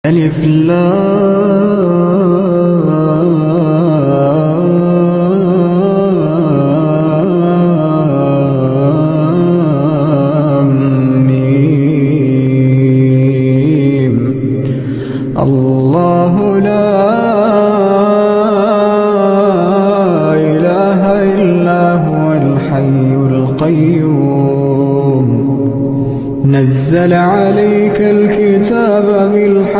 ألف لام ميم. الله لا إله إلا هو الحي القيوم نزل عليك الكتاب بالحق